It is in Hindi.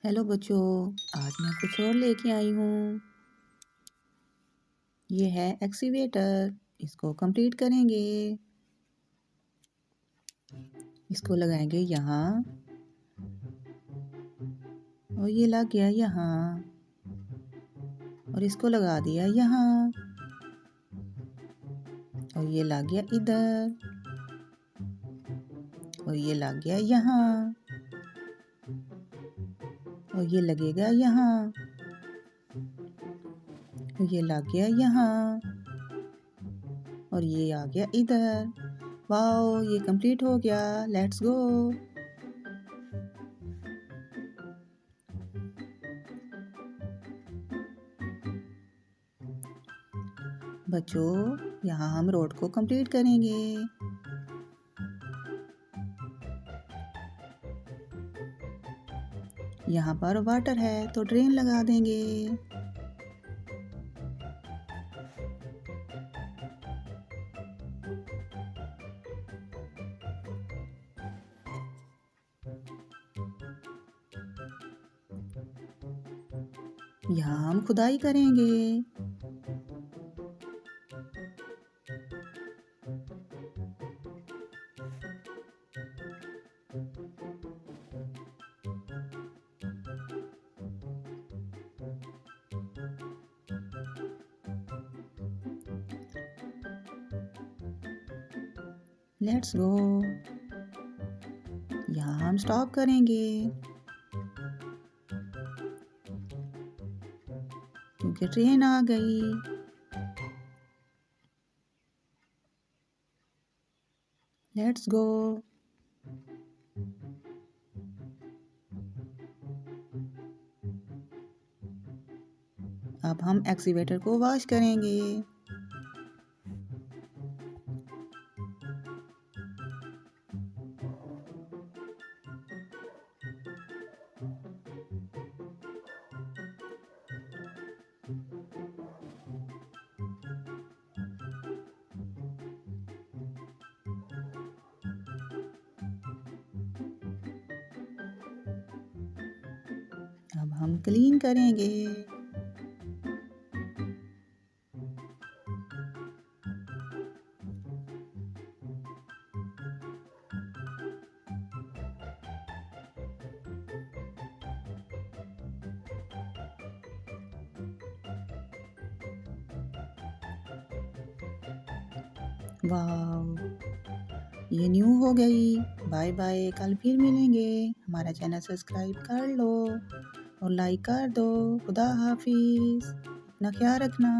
हेलो बच्चों, आज मैं कुछ और लेके आई हूँ। ये है एक्सीवेटर। इसको कंप्लीट करेंगे। इसको लगाएंगे यहाँ और ये लग गया यहाँ और इसको लगा दिया यहाँ और ये लग गया इधर और ये लग गया यहाँ और ये लगेगा यहाँ और ये लग गया यहाँ और ये आ गया इधर। वाओ, ये कंप्लीट हो गया। Let's go. बच्चों, यहाँ हम रोड को कंप्लीट करेंगे। यहाँ पर वाटर है तो ड्रेन लगा देंगे। यहाँ हम खुदाई करेंगे। Let's go. यहाँ हम स्टॉप करेंगे क्योंकि ट्रेन आ गई। Let's go. अब हम एक्सीवेटर को वॉश करेंगे। अब हम क्लीन करेंगे। वाह, ये न्यू हो गई। बाय बाय, कल फिर मिलेंगे। हमारा चैनल सब्सक्राइब कर लो और लाइक कर दो। खुदा हाफिज। अपना ख्याल रखना।